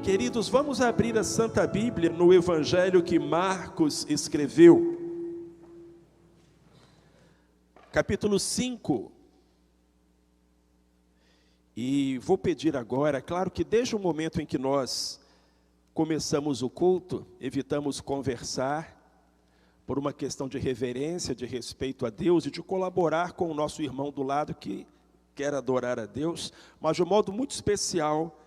Queridos, vamos abrir a Santa Bíblia no Evangelho que Marcos escreveu. Capítulo 5. E vou pedir agora, claro que desde o momento em que nós começamos o culto, evitamos conversar, por uma questão de reverência, de respeito a Deus e de colaborar com o nosso irmão do lado que quer adorar a Deus, mas de um modo muito especial,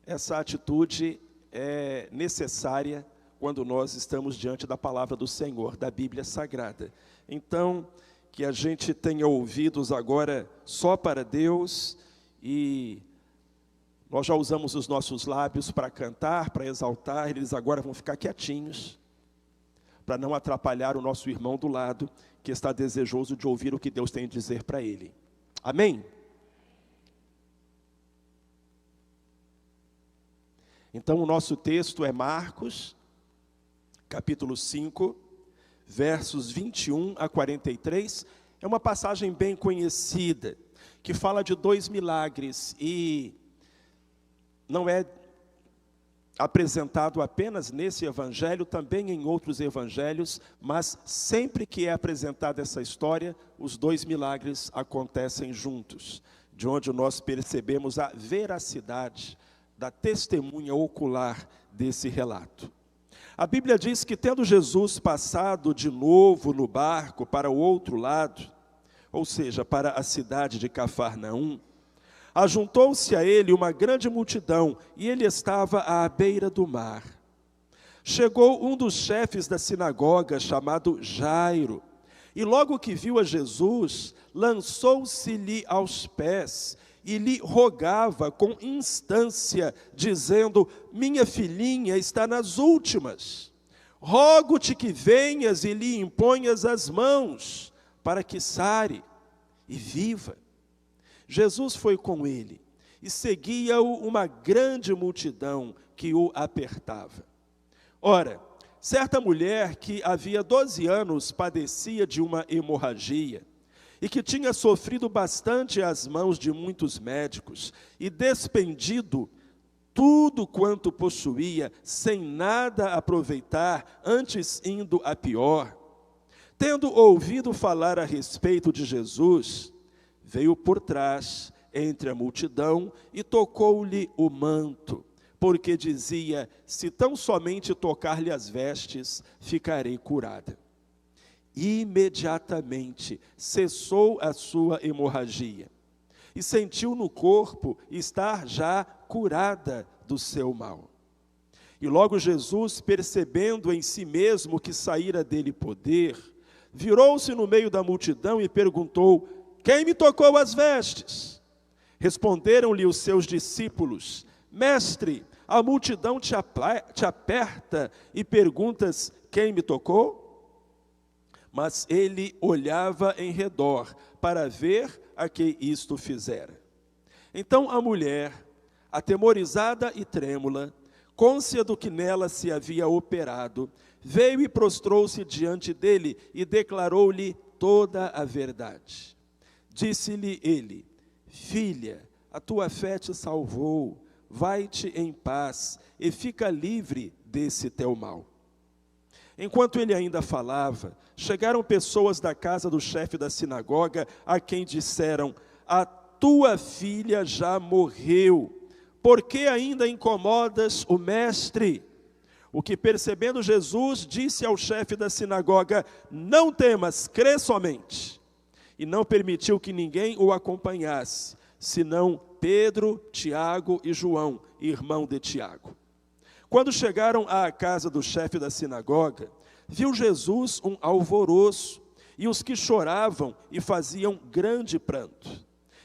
essa atitude é necessária quando nós estamos diante da palavra do Senhor, da Bíblia Sagrada. Então, que a gente tenha ouvidos agora só para Deus, e nós já usamos os nossos lábios para cantar, para exaltar, eles agora vão ficar quietinhos, para não atrapalhar o nosso irmão do lado, que está desejoso de ouvir o que Deus tem a dizer para ele. Amém? Então, o nosso texto é Marcos, capítulo 5, versos 21 a 43. É uma passagem bem conhecida, que fala de 2 milagres, e não é apresentado apenas nesse evangelho, também em outros evangelhos, mas sempre que é apresentada essa história, os 2 milagres acontecem juntos, de onde nós percebemos a veracidade da testemunha ocular desse relato. A Bíblia diz que, tendo Jesus passado de novo no barco para o outro lado, ou seja, para a cidade de Cafarnaum, ajuntou-se a ele uma grande multidão, e ele estava à beira do mar. Chegou um dos chefes da sinagoga, chamado Jairo, e logo que viu a Jesus, lançou-se-lhe aos pés, e lhe rogava com instância, dizendo: minha filhinha está nas últimas. Rogo-te que venhas e lhe imponhas as mãos, para que sare e viva. Jesus foi com ele, e seguia-o uma grande multidão que o apertava. Ora, certa mulher que havia 12 anos padecia de uma hemorragia, e que tinha sofrido bastante às mãos de muitos médicos, e despendido tudo quanto possuía, sem nada aproveitar, antes indo a pior, tendo ouvido falar a respeito de Jesus, veio por trás, entre a multidão, e tocou-lhe o manto, porque dizia: se tão somente tocar-lhe as vestes, ficarei curada. Imediatamente cessou a sua hemorragia, e sentiu no corpo estar já curada do seu mal. E logo Jesus, percebendo em si mesmo que saíra dele poder, virou-se no meio da multidão e perguntou: quem me tocou as vestes? Responderam-lhe os seus discípulos: mestre, a multidão te aperta e perguntas: quem me tocou? Mas ele olhava em redor para ver a que isto fizera. Então a mulher, atemorizada e trêmula, cônscia do que nela se havia operado, veio e prostrou-se diante dele e declarou-lhe toda a verdade. Disse-lhe ele: filha, a tua fé te salvou, vai-te em paz e fica livre desse teu mal. Enquanto ele ainda falava, chegaram pessoas da casa do chefe da sinagoga, a quem disseram: a tua filha já morreu, por que ainda incomodas o mestre? O que, percebendo Jesus, disse ao chefe da sinagoga: não temas, crê somente. E não permitiu que ninguém o acompanhasse, senão Pedro, Tiago e João, irmão de Tiago. Quando chegaram à casa do chefe da sinagoga, viu Jesus um alvoroço, e os que choravam e faziam grande pranto.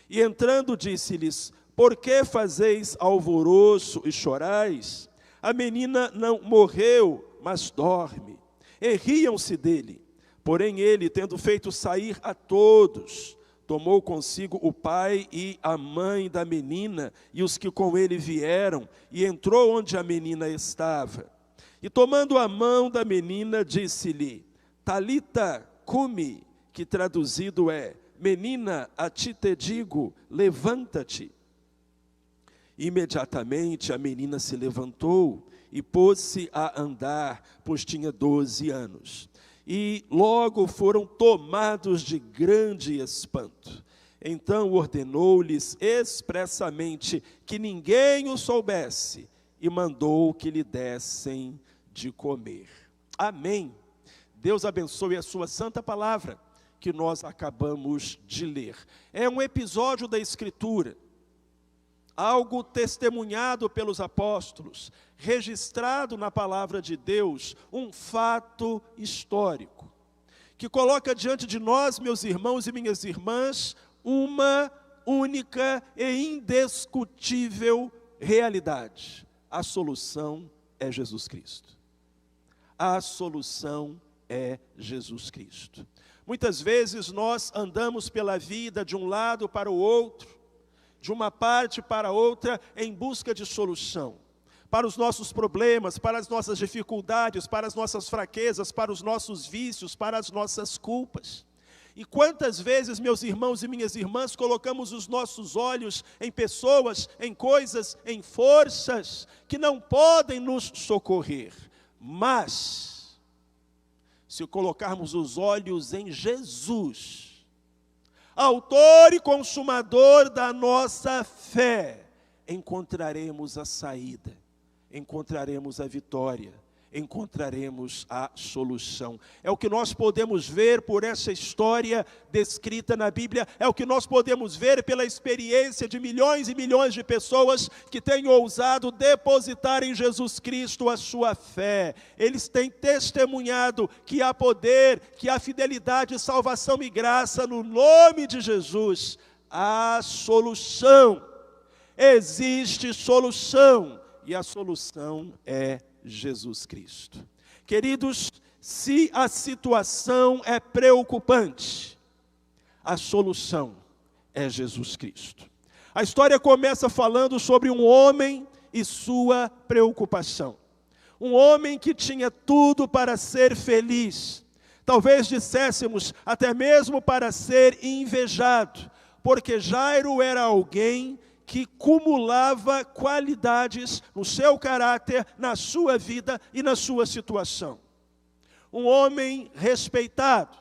E entrando disse-lhes: por que fazeis alvoroço e chorais? A menina não morreu, mas dorme. E riam-se dele. Porém ele, tendo feito sair a todos, tomou consigo o pai e a mãe da menina e os que com ele vieram, e entrou onde a menina estava. E tomando a mão da menina, disse-lhe: Talita cumi, que traduzido é: menina, a ti te digo, levanta-te. Imediatamente a menina se levantou e pôs-se a andar, pois tinha 12 anos. E logo foram tomados de grande espanto. Então ordenou-lhes expressamente que ninguém o soubesse e mandou que lhe dessem de comer. Amém. Deus abençoe a sua santa palavra que nós acabamos de ler. É um episódio da Escritura, algo testemunhado pelos apóstolos, registrado na palavra de Deus, um fato histórico, que coloca diante de nós, meus irmãos e minhas irmãs, uma única e indiscutível realidade. A solução é Jesus Cristo. A solução é Jesus Cristo. Muitas vezes nós andamos pela vida de um lado para o outro, de uma parte para outra, em busca de solução para os nossos problemas, para as nossas dificuldades, para as nossas fraquezas, para os nossos vícios, para as nossas culpas. E quantas vezes, meus irmãos e minhas irmãs, colocamos os nossos olhos em pessoas, em coisas, em forças que não podem nos socorrer. Mas, se colocarmos os olhos em Jesus, autor e consumador da nossa fé, encontraremos a saída, encontraremos a vitória, encontraremos a solução. É o que nós podemos ver por essa história descrita na Bíblia, é o que nós podemos ver pela experiência de milhões e milhões de pessoas que têm ousado depositar em Jesus Cristo a sua fé. Eles têm testemunhado que há poder, que há fidelidade, salvação e graça no nome de Jesus. Há solução, existe solução, e a solução é Jesus Cristo. Queridos, se a situação é preocupante, a solução é Jesus Cristo. A história começa falando sobre um homem e sua preocupação. Um homem que tinha tudo para ser feliz, talvez disséssemos até mesmo para ser invejado, porque Jairo era alguém que cumulava qualidades no seu caráter, na sua vida e na sua situação. Um homem respeitado,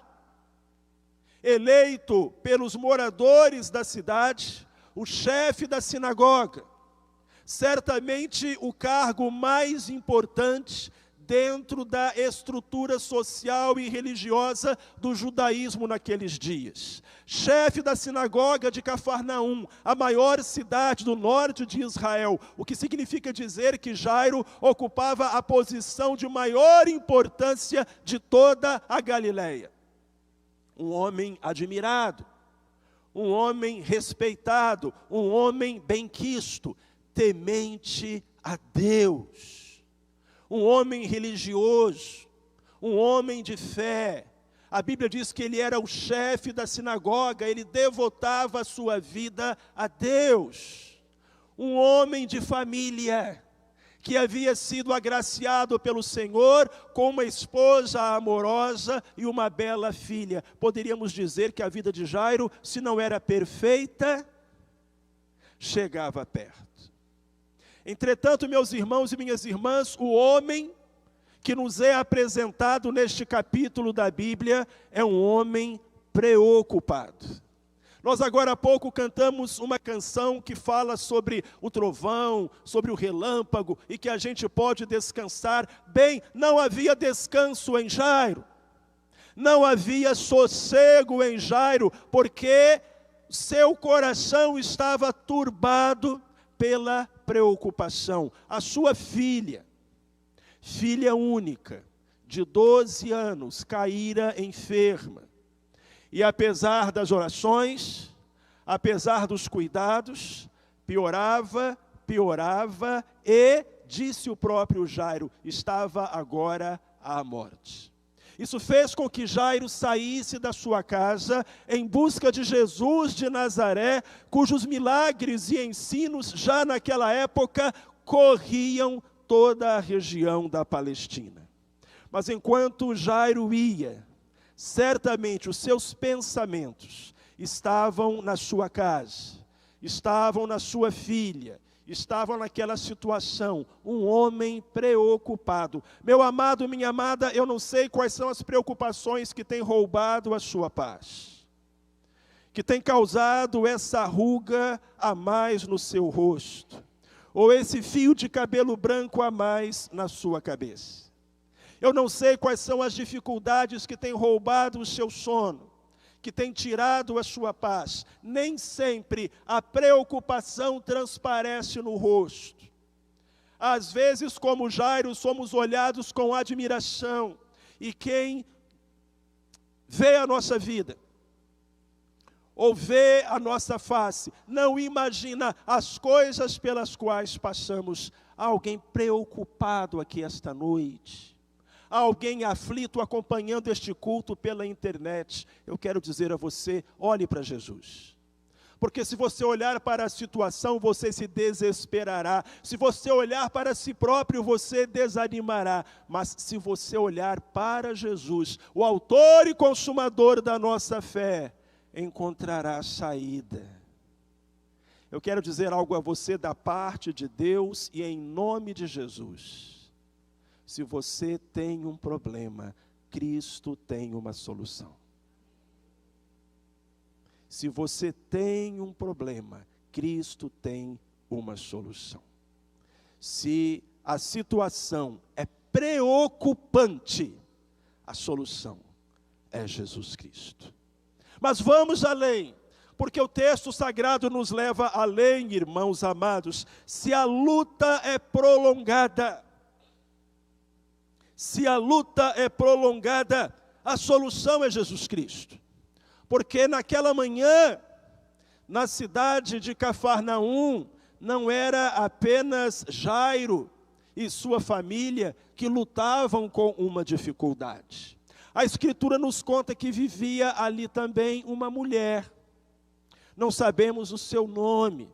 eleito pelos moradores da cidade, o chefe da sinagoga, certamente o cargo mais importante dentro da estrutura social e religiosa do judaísmo naqueles dias. Chefe da sinagoga de Cafarnaum, a maior cidade do norte de Israel, o que significa dizer que Jairo ocupava a posição de maior importância de toda a Galileia. Um homem admirado, um homem respeitado, um homem benquisto, temente a Deus. Um homem religioso, um homem de fé. A Bíblia diz que ele era o chefe da sinagoga, ele devotava a sua vida a Deus. Um homem de família, que havia sido agraciado pelo Senhor com uma esposa amorosa e uma bela filha. Poderíamos dizer que a vida de Jairo, se não era perfeita, chegava perto. Entretanto, meus irmãos e minhas irmãs, o homem que nos é apresentado neste capítulo da Bíblia é um homem preocupado. Nós agora há pouco cantamos uma canção que fala sobre o trovão, sobre o relâmpago, e que a gente pode descansar. Bem, não havia descanso em Jairo, não havia sossego em Jairo, porque seu coração estava turbado pela preocupação. A sua filha única, de 12 anos, caíra enferma. E apesar das orações, apesar dos cuidados, piorava e, disse o próprio Jairo, estava agora à morte. Isso fez com que Jairo saísse da sua casa em busca de Jesus de Nazaré, cujos milagres e ensinos já naquela época corriam toda a região da Palestina. Mas enquanto Jairo ia, certamente os seus pensamentos estavam na sua casa, estavam na sua filha, estavam naquela situação, um homem preocupado. Meu amado, minha amada, eu não sei quais são as preocupações que têm roubado a sua paz, que têm causado essa ruga a mais no seu rosto, ou esse fio de cabelo branco a mais na sua cabeça. Eu não sei quais são as dificuldades que têm roubado o seu sono, que têm tirado a sua paz. Nem sempre a preocupação transparece no rosto. Às vezes, como Jairo, somos olhados com admiração, e quem vê a nossa vida, ou vê a nossa face, não imagina as coisas pelas quais passamos. Há alguém preocupado aqui esta noite, há alguém aflito acompanhando este culto pela internet. Eu quero dizer a você, olhe para Jesus. Porque se você olhar para a situação, você se desesperará. Se você olhar para si próprio, você desanimará. Mas se você olhar para Jesus, o autor e consumador da nossa fé, encontrará saída. Eu quero dizer algo a você da parte de Deus e em nome de Jesus. Se você tem um problema, Cristo tem uma solução. Se você tem um problema, Cristo tem uma solução. Se a situação é preocupante, a solução é Jesus Cristo. Mas vamos além, porque o texto sagrado nos leva além, irmãos amados. Se a luta é prolongada, a solução é Jesus Cristo. Porque naquela manhã, na cidade de Cafarnaum, não era apenas Jairo e sua família que lutavam com uma dificuldade. A Escritura nos conta que vivia ali também uma mulher. Não sabemos o seu nome.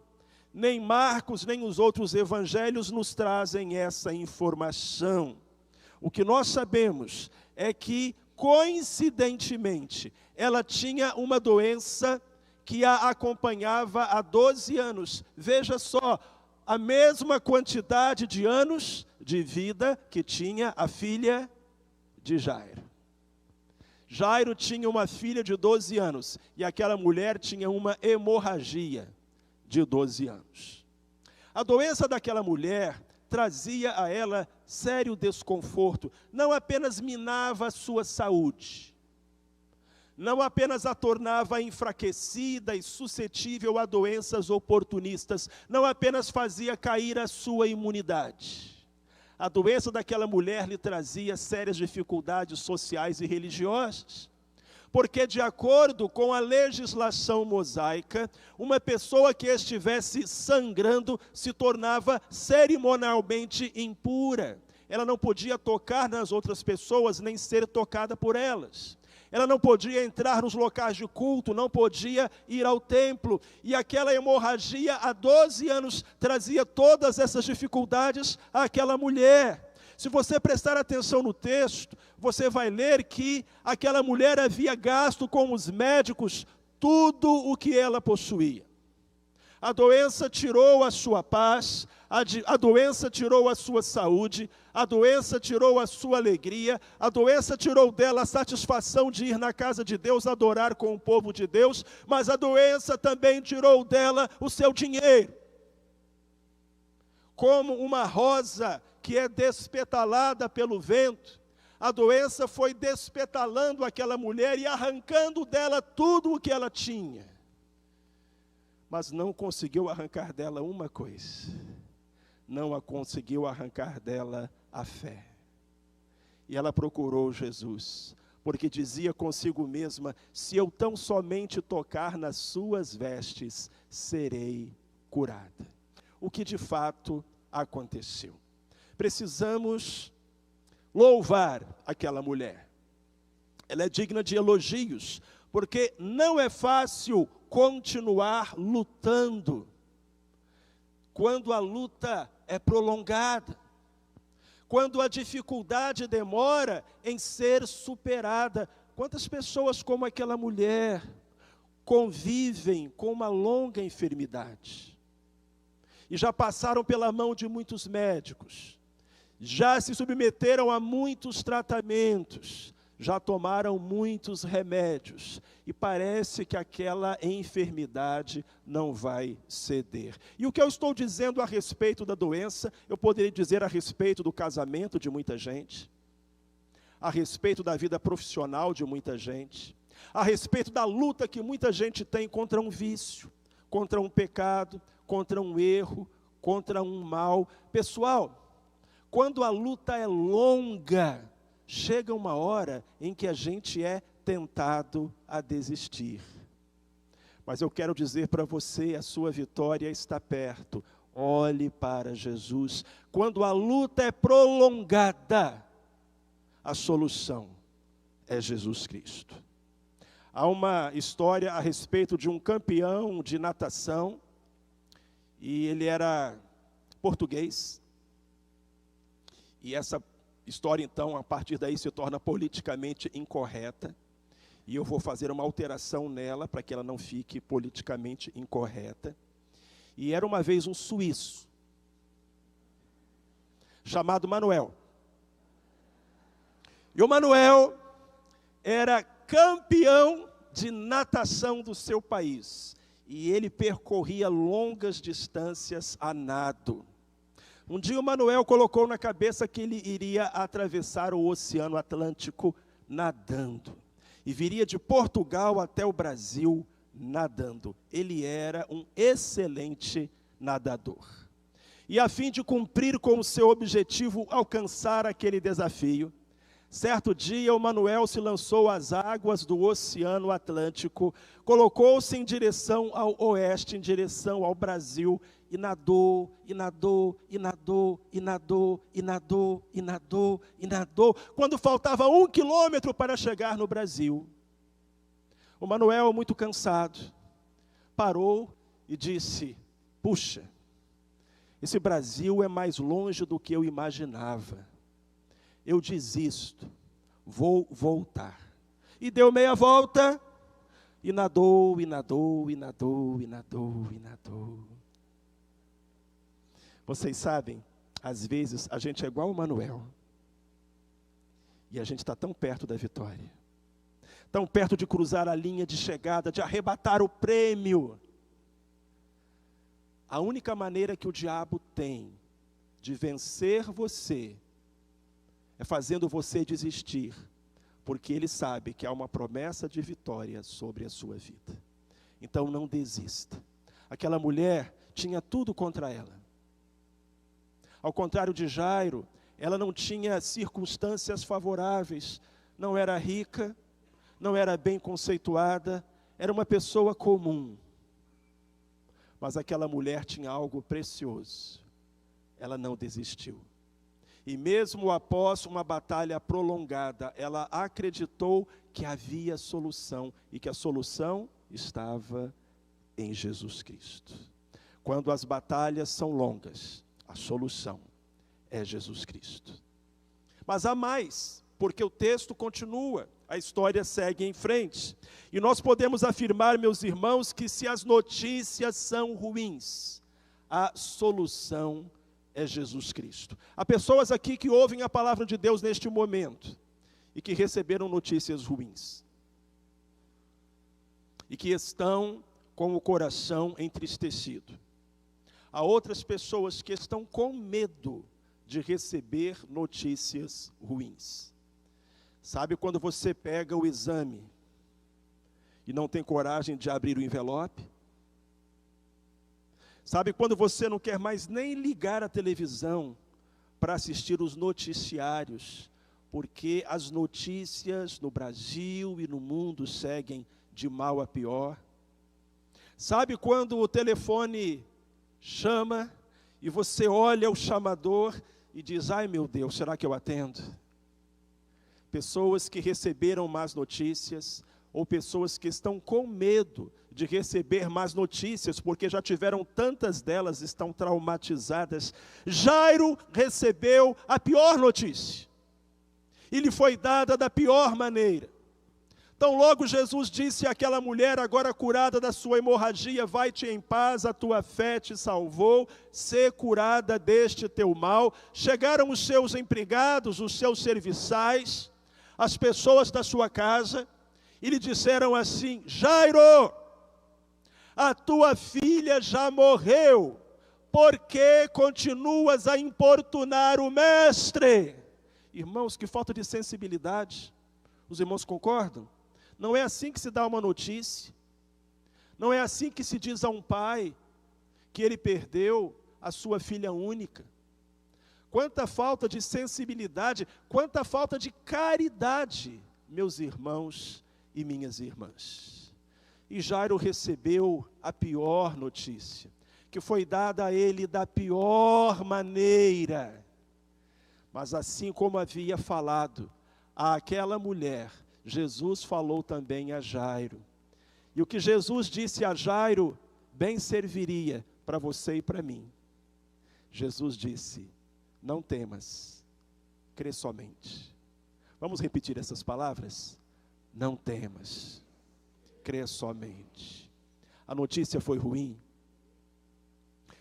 Nem Marcos, nem os outros evangelhos nos trazem essa informação. O que nós sabemos é que, coincidentemente, ela tinha uma doença que a acompanhava há 12 anos. Veja só, a mesma quantidade de anos de vida que tinha a filha de Jairo. Jairo tinha uma filha de 12 anos e aquela mulher tinha uma hemorragia de 12 anos. A doença daquela mulher trazia a ela sério desconforto, não apenas minava a sua saúde, não apenas a tornava enfraquecida e suscetível a doenças oportunistas, não apenas fazia cair a sua imunidade. A doença daquela mulher lhe trazia sérias dificuldades sociais e religiosas, porque de acordo com a legislação mosaica, uma pessoa que estivesse sangrando se tornava cerimonialmente impura. Ela não podia tocar nas outras pessoas, nem ser tocada por elas. Ela não podia entrar nos locais de culto, não podia ir ao templo. E aquela hemorragia há 12 anos trazia todas essas dificuldades àquela mulher. Se você prestar atenção no texto, você vai ler que aquela mulher havia gasto com os médicos tudo o que ela possuía. A doença tirou a sua paz, a doença tirou a sua saúde, a doença tirou a sua alegria, a doença tirou dela a satisfação de ir na casa de Deus, adorar com o povo de Deus, mas a doença também tirou dela o seu dinheiro. Como uma rosa que é despetalada pelo vento, a doença foi despetalando aquela mulher e arrancando dela tudo o que ela tinha. Mas não conseguiu arrancar dela uma coisa, não a conseguiu arrancar dela a fé. E ela procurou Jesus, porque dizia consigo mesma: se eu tão somente tocar nas suas vestes, serei curada. O que de fato aconteceu? Precisamos louvar aquela mulher. Ela é digna de elogios, porque não é fácil continuar lutando quando a luta é prolongada, quando a dificuldade demora em ser superada. Quantas pessoas como aquela mulher convivem com uma longa enfermidade? e já passaram pela mão de muitos médicos, já se submeteram a muitos tratamentos, já tomaram muitos remédios, e parece que aquela enfermidade não vai ceder. E o que eu estou dizendo a respeito da doença, eu poderia dizer a respeito do casamento de muita gente, a respeito da vida profissional de muita gente, a respeito da luta que muita gente tem contra um vício, contra um pecado, contra um erro, contra um mal. Pessoal, quando a luta é longa, chega uma hora em que a gente é tentado a desistir. Mas eu quero dizer para você, a sua vitória está perto. Olhe para Jesus. Quando a luta é prolongada, a solução é Jesus Cristo. Há uma história a respeito de um campeão de natação, e ele era português. E essa história, então, a partir daí se torna politicamente incorreta, e eu vou fazer uma alteração nela para que ela não fique politicamente incorreta. E era uma vez um suíço, chamado Manuel. E o Manuel era campeão de natação do seu país, e ele percorria longas distâncias a nado. Um dia o Manuel colocou na cabeça que ele iria atravessar o Oceano Atlântico nadando, e viria de Portugal até o Brasil nadando. Ele era um excelente nadador. E a fim de cumprir com o seu objetivo, alcançar aquele desafio, certo dia o Manuel se lançou às águas do Oceano Atlântico, colocou-se em direção ao oeste, em direção ao Brasil, e nadou, e nadou, e nadou, e nadou, e nadou, e nadou, e nadou. Quando faltava 1 quilômetro para chegar no Brasil, o Manuel, muito cansado, parou e disse: puxa, esse Brasil é mais longe do que eu imaginava. Eu desisto, vou voltar. E deu meia volta, e nadou, e nadou, e nadou, e nadou, e nadou. Vocês sabem, às vezes a gente é igual o Manuel, e a gente está tão perto da vitória, tão perto de cruzar a linha de chegada, de arrebatar o prêmio. A única maneira que o diabo tem de vencer você é fazendo você desistir, porque ele sabe que há uma promessa de vitória sobre a sua vida. Então não desista. Aquela mulher tinha tudo contra ela. Ao contrário de Jairo, ela não tinha circunstâncias favoráveis, não era rica, não era bem conceituada, era uma pessoa comum. Mas aquela mulher tinha algo precioso, ela não desistiu. E mesmo após uma batalha prolongada, ela acreditou que havia solução, e que a solução estava em Jesus Cristo. Quando as batalhas são longas, a solução é Jesus Cristo. Mas há mais, porque o texto continua, a história segue em frente. E nós podemos afirmar, meus irmãos, que se as notícias são ruins, a solução é Jesus Cristo. Há pessoas aqui que ouvem a palavra de Deus neste momento, e que receberam notícias ruins, e que estão com o coração entristecido. Há outras pessoas que estão com medo de receber notícias ruins. Sabe quando você pega o exame e não tem coragem de abrir o envelope? Sabe quando você não quer mais nem ligar a televisão para assistir os noticiários, porque as notícias no Brasil e no mundo seguem de mal a pior? Sabe quando o telefone chama e você olha o chamador e diz: ai meu Deus, será que eu atendo? Pessoas que receberam más notícias, ou pessoas que estão com medo de receber más notícias, porque já tiveram tantas delas, estão traumatizadas. Jairo recebeu a pior notícia, e lhe foi dada da pior maneira. Então logo Jesus disse àquela mulher, agora curada da sua hemorragia, vai-te em paz, a tua fé te salvou, sê curada deste teu mal. Chegaram os seus empregados, os seus serviçais, as pessoas da sua casa, e lhe disseram assim: Jairo, a tua filha já morreu, por que continuas a importunar o mestre? Irmãos, que falta de sensibilidade. Os irmãos concordam? Não é assim que se dá uma notícia. Não é assim que se diz a um pai que ele perdeu a sua filha única. Quanta falta de sensibilidade, quanta falta de caridade, meus irmãos e minhas irmãs. E Jairo recebeu a pior notícia, que foi dada a ele da pior maneira. Mas assim como havia falado àquela mulher, Jesus falou também a Jairo. E o que Jesus disse a Jairo, bem serviria para você e para mim. Jesus disse: não temas, crê somente. Vamos repetir essas palavras? Não temas, crê somente. A notícia foi ruim.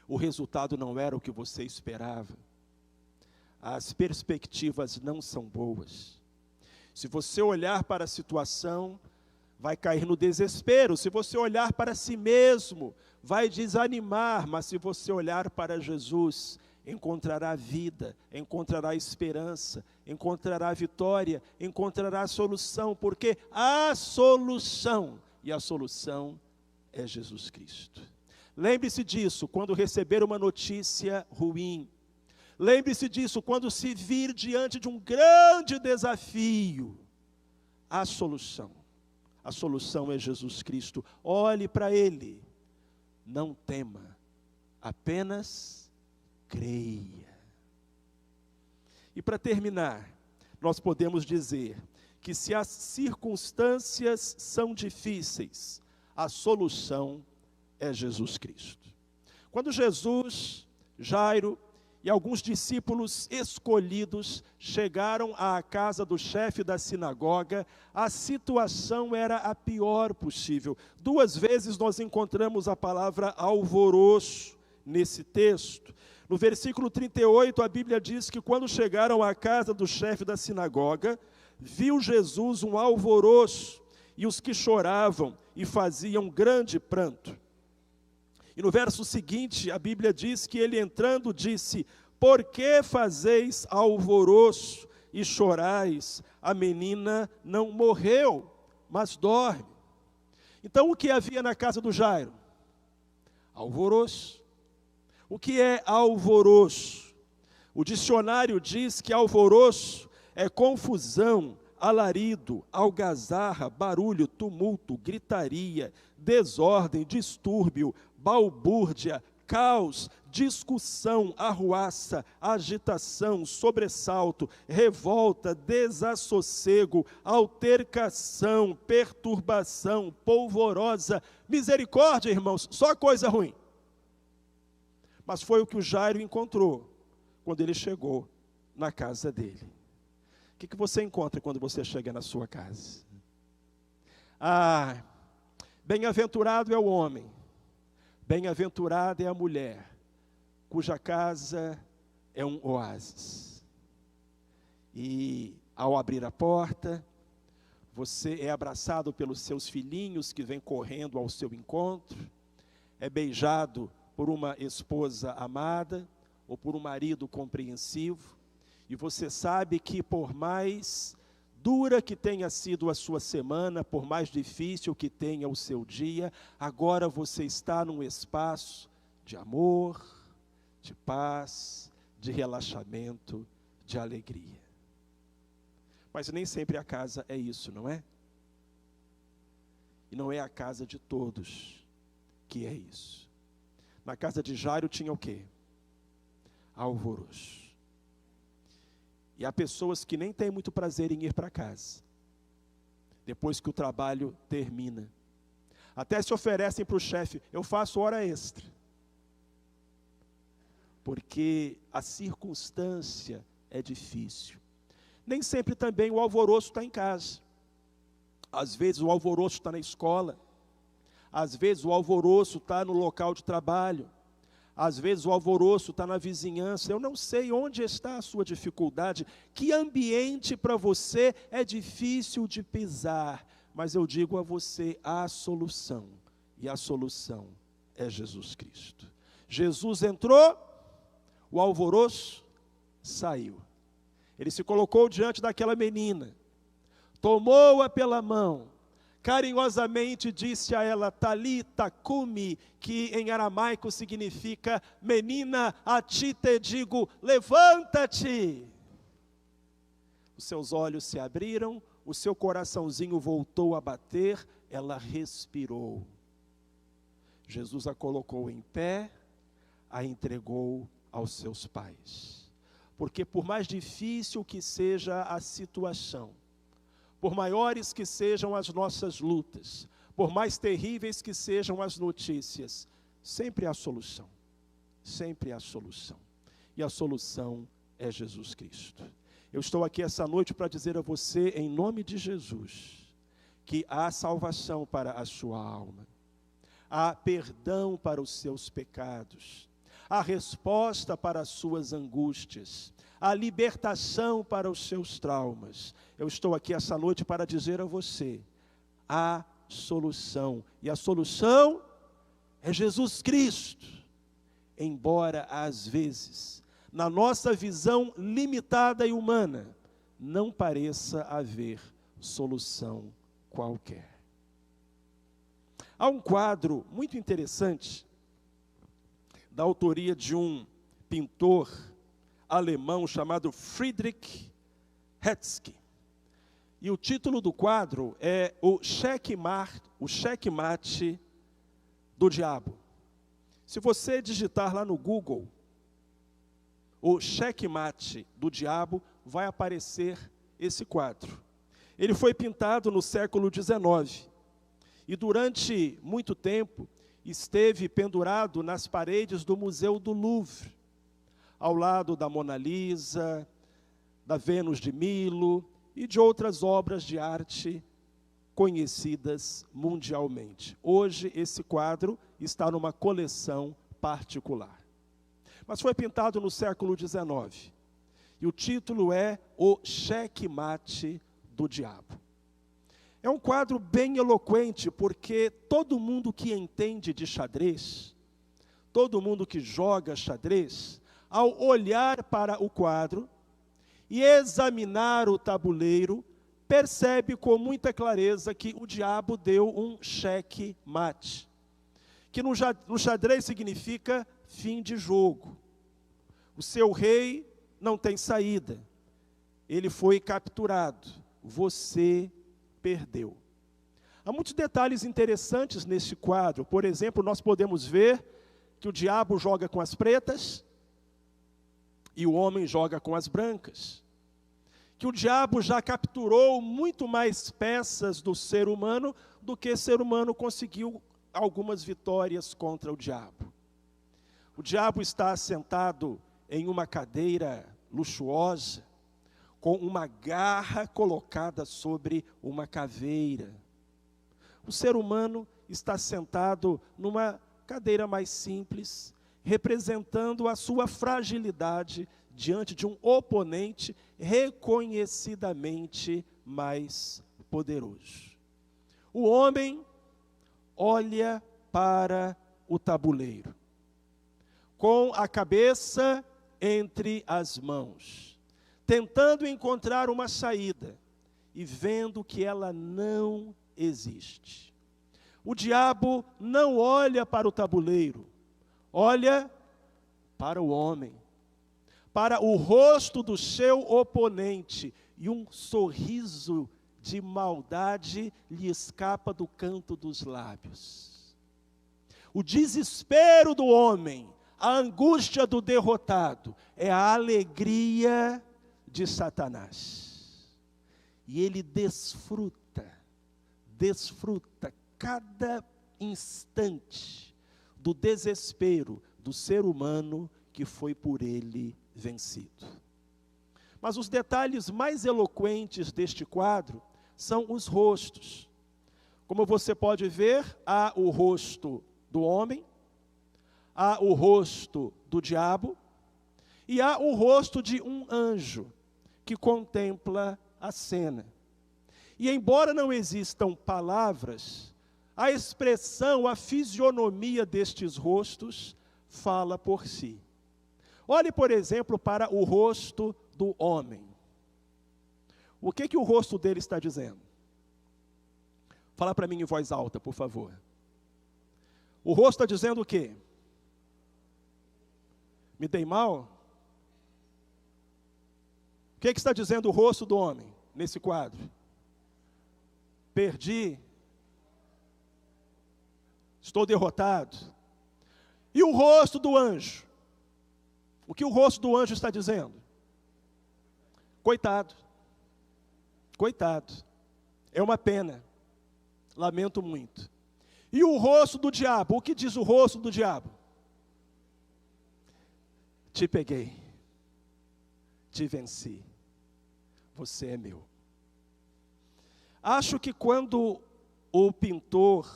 O resultado não era o que você esperava. As perspectivas não são boas. Se você olhar para a situação, vai cair no desespero. Se você olhar para si mesmo, vai desanimar. Mas se você olhar para Jesus, encontrará vida, encontrará esperança, encontrará vitória, encontrará solução. Porque a solução, e a solução é Jesus Cristo. Lembre-se disso quando receber uma notícia ruim. Lembre-se disso quando se vir diante de um grande desafio. A solução é Jesus Cristo. Olhe para Ele, não tema, apenas creia. E para terminar, nós podemos dizer que se as circunstâncias são difíceis, a solução é Jesus Cristo. Quando Jesus, Jairo e alguns discípulos escolhidos chegaram à casa do chefe da sinagoga, a situação era a pior possível. 2 vezes nós encontramos a palavra alvoroço nesse texto. No versículo 38, a Bíblia diz que quando chegaram à casa do chefe da sinagoga, viu Jesus um alvoroço e os que choravam e faziam grande pranto. E no verso seguinte, a Bíblia diz que ele entrando disse: por que fazeis alvoroço e chorais? A menina não morreu, mas dorme. Então o que havia na casa do Jairo? Alvoroço. O que é alvoroço? O dicionário diz que alvoroço é confusão, alarido, algazarra, barulho, tumulto, gritaria, desordem, distúrbio, balbúrdia, caos, discussão, arruaça, agitação, sobressalto, revolta, desassossego, altercação, perturbação, polvorosa. Misericórdia, irmãos, só coisa ruim. Mas foi o que o Jairo encontrou quando ele chegou na casa dele. O que você encontra quando você chega na sua casa? Ah, bem-aventurado é o homem, bem-aventurada é a mulher, cuja casa é um oásis. E ao abrir a porta, você é abraçado pelos seus filhinhos que vêm correndo ao seu encontro, é beijado por uma esposa amada, ou por um marido compreensivo, e você sabe que por mais dura que tenha sido a sua semana, por mais difícil que tenha o seu dia, agora você está num espaço de amor, de paz, de relaxamento, de alegria. Mas nem sempre a casa é isso, não é? E não é a casa de todos que é isso. Na casa de Jairo tinha o quê? Alvoroço. E há pessoas que nem têm muito prazer em ir para casa, depois que o trabalho termina. Até se oferecem para o chefe: eu faço hora extra. Porque a circunstância é difícil. Nem sempre também o alvoroço está em casa. Às vezes o alvoroço está na escola, às vezes o alvoroço está no local de trabalho, às vezes o alvoroço está na vizinhança. Eu não sei onde está a sua dificuldade, que ambiente para você é difícil de pisar, mas eu digo a você, há solução, e a solução é Jesus Cristo. Jesus entrou, o alvoroço saiu. Ele se colocou diante daquela menina, tomou-a pela mão, carinhosamente disse a ela, Talita cumi, que em aramaico significa, menina, a ti te digo, levanta-te. Os seus olhos se abriram, o seu coraçãozinho voltou a bater, ela respirou. Jesus a colocou em pé, a entregou aos seus pais. Porque por mais difícil que seja a situação, por maiores que sejam as nossas lutas, por mais terríveis que sejam as notícias, sempre há solução, sempre há solução. E a solução é Jesus Cristo. Eu estou aqui essa noite para dizer a você, em nome de Jesus, que há salvação para a sua alma, há perdão para os seus pecados, há resposta para as suas angústias, há libertação para os seus traumas. Eu estou aqui essa noite para dizer a você, há solução, e a solução é Jesus Cristo. Embora às vezes, na nossa visão limitada e humana, não pareça haver solução qualquer. Há um quadro muito interessante, da autoria de um pintor alemão chamado Friedrich Hetzke. E o título do quadro é o Checkmate do Diabo. Se você digitar lá no Google, o Checkmate do Diabo, vai aparecer esse quadro. Ele foi pintado no século XIX. E durante muito tempo, esteve pendurado nas paredes do Museu do Louvre, ao lado da Mona Lisa, da Vênus de Milo e de outras obras de arte conhecidas mundialmente. Hoje, esse quadro está numa coleção particular. Mas foi pintado no século XIX. E o título é O Checkmate do Diabo. É um quadro bem eloquente, porque todo mundo que entende de xadrez, todo mundo que joga xadrez, ao olhar para o quadro e examinar o tabuleiro, percebe com muita clareza que o diabo deu um checkmate, que no xadrez significa fim de jogo. O seu rei não tem saída, ele foi capturado, você perdeu. Há muitos detalhes interessantes nesse quadro. Por exemplo, nós podemos ver que o diabo joga com as pretas e o homem joga com as brancas. Que o diabo já capturou muito mais peças do ser humano do que o ser humano conseguiu algumas vitórias contra o diabo. O diabo está sentado em uma cadeira luxuosa, com uma garra colocada sobre uma caveira. O ser humano está sentado numa cadeira mais simples, representando a sua fragilidade diante de um oponente reconhecidamente mais poderoso. O homem olha para o tabuleiro, com a cabeça entre as mãos, tentando encontrar uma saída e vendo que ela não existe. O diabo não olha para o tabuleiro, olha para o homem, para o rosto do seu oponente, e um sorriso de maldade lhe escapa do canto dos lábios. O desespero do homem, a angústia do derrotado, é a alegria de Satanás. E ele desfruta cada instante do desespero do ser humano que foi por ele vencido. Mas os detalhes mais eloquentes deste quadro são os rostos. Como você pode ver, há o rosto do homem, há o rosto do diabo, e há o rosto de um anjo, que contempla a cena. E embora não existam palavras, a expressão, a fisionomia destes rostos fala por si. Olhe, por exemplo, para o rosto do homem. O que o rosto dele está dizendo? Fala para mim em voz alta, por favor. O rosto está dizendo o quê? Me dei mal? O que está dizendo o rosto do homem nesse quadro? Perdi. Estou derrotado. E o rosto do anjo? O que o rosto do anjo está dizendo? Coitado. Coitado. É uma pena. Lamento muito. E o rosto do diabo? O que diz o rosto do diabo? Te peguei. Te venci. Você é meu. Acho que quando o pintor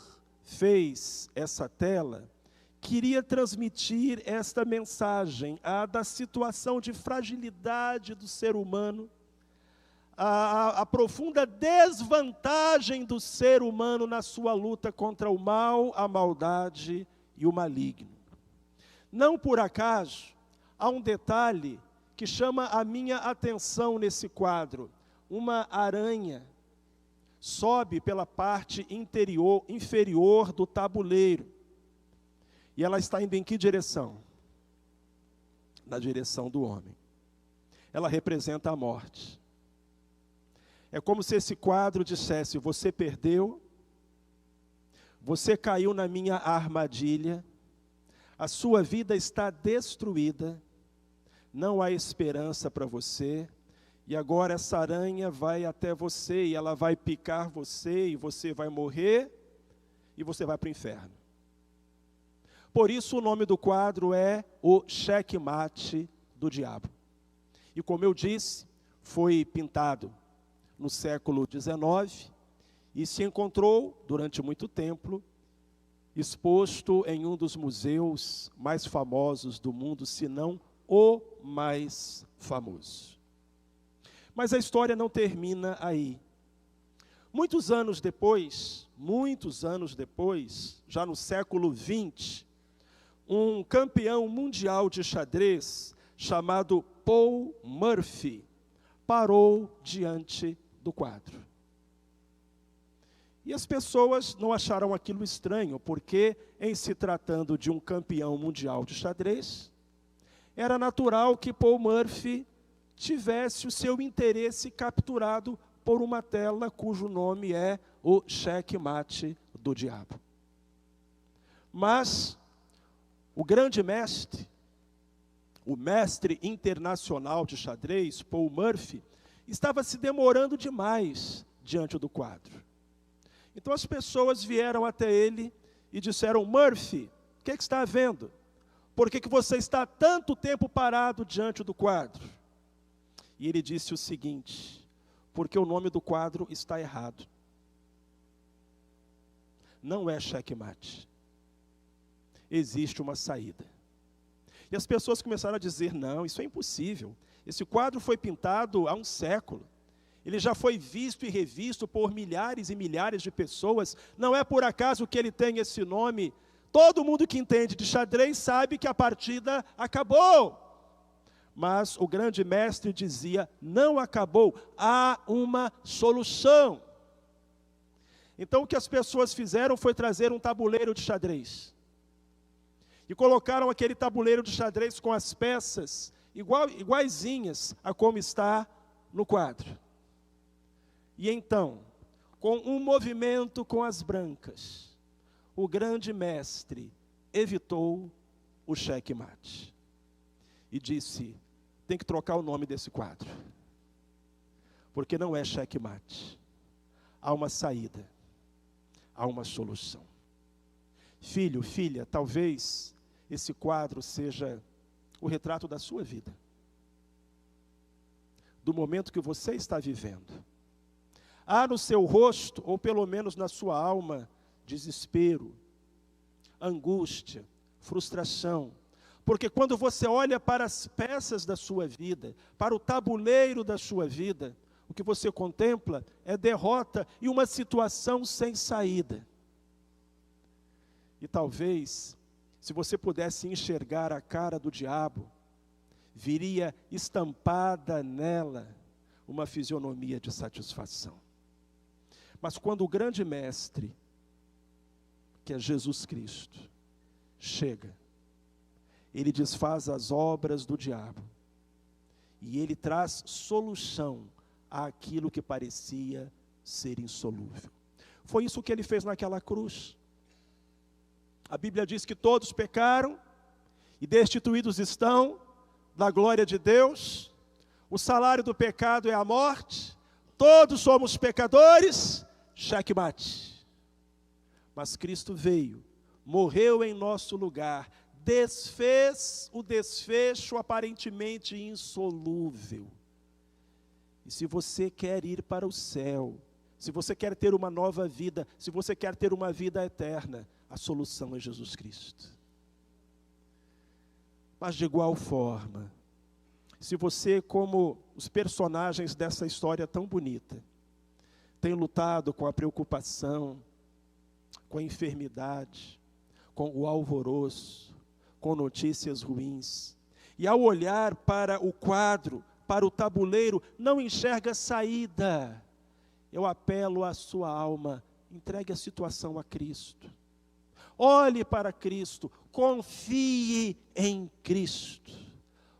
fez essa tela, queria transmitir esta mensagem, a da situação de fragilidade do ser humano, a profunda desvantagem do ser humano na sua luta contra o mal, a maldade e o maligno. Não por acaso, há um detalhe que chama a minha atenção nesse quadro. Uma aranha sobe pela parte inferior do tabuleiro. E ela está indo em que direção? Na direção do homem. Ela representa a morte. É como se esse quadro dissesse: você perdeu, você caiu na minha armadilha, a sua vida está destruída, não há esperança para você, e agora essa aranha vai até você, e ela vai picar você, e você vai morrer, e você vai para o inferno. Por isso o nome do quadro é o Xeque-mate do Diabo. E como eu disse, foi pintado no século XIX, e se encontrou durante muito tempo, exposto em um dos museus mais famosos do mundo, se não o mais famoso. Mas a história não termina aí. Muitos anos depois, já no século XX, um campeão mundial de xadrez, chamado Paul Morphy, parou diante do quadro. E as pessoas não acharam aquilo estranho, porque, em se tratando de um campeão mundial de xadrez, era natural que Paul Morphy tivesse o seu interesse capturado por uma tela cujo nome é o Xeque-mate do Diabo. Mas o grande mestre, o mestre internacional de xadrez, Paul Morphy, estava se demorando demais diante do quadro. Então as pessoas vieram até ele e disseram: Morphy, o que está havendo? Por que você está tanto tempo parado diante do quadro? E ele disse o seguinte: porque o nome do quadro está errado. Não é xeque-mate. Existe uma saída. E as pessoas começaram a dizer: não, isso é impossível. Esse quadro foi pintado há um século. Ele já foi visto e revisto por milhares e milhares de pessoas. Não é por acaso que ele tem esse nome. Todo mundo que entende de xadrez sabe que a partida acabou. Mas o grande mestre dizia: não acabou, há uma solução. Então o que as pessoas fizeram foi trazer um tabuleiro de xadrez. E colocaram aquele tabuleiro de xadrez com as peças iguaizinhas a como está no quadro. E então, com um movimento com as brancas, o grande mestre evitou o xeque-mate. E disse: tem que trocar o nome desse quadro. Porque não é xeque-mate. Há uma saída. Há uma solução. Filho, filha, talvez esse quadro seja o retrato da sua vida. Do momento que você está vivendo. há no seu rosto, ou pelo menos na sua alma, desespero, angústia, frustração. Porque quando você olha para as peças da sua vida, para o tabuleiro da sua vida, o que você contempla é derrota e uma situação sem saída. E talvez, se você pudesse enxergar a cara do diabo, viria estampada nela uma fisionomia de satisfação. Mas quando o grande mestre, que é Jesus Cristo, chega, ele desfaz as obras do diabo, e ele traz solução àquilo que parecia ser insolúvel. Foi isso que ele fez naquela cruz. A Bíblia diz que todos pecaram e destituídos estão da glória de Deus. O salário do pecado é a morte. Todos somos pecadores. Checkmate. Mas Cristo veio, morreu em nosso lugar, desfez o desfecho aparentemente insolúvel. E se você quer ir para o céu, se você quer ter uma nova vida, se você quer ter uma vida eterna, a solução é Jesus Cristo. Mas de igual forma, se você, como os personagens dessa história tão bonita, tem lutado com a preocupação, com a enfermidade, com o alvoroço, com notícias ruins, e ao olhar para o quadro, para o tabuleiro, não enxerga saída, eu apelo à sua alma, entregue a situação a Cristo. Olhe para Cristo, confie em Cristo,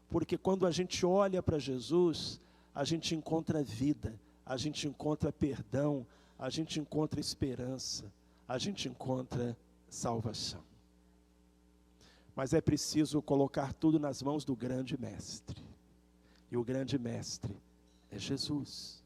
porque quando a gente olha para Jesus, a gente encontra vida, a gente encontra perdão, a gente encontra esperança, a gente encontra salvação. Mas é preciso colocar tudo nas mãos do grande mestre, e o grande mestre é Jesus.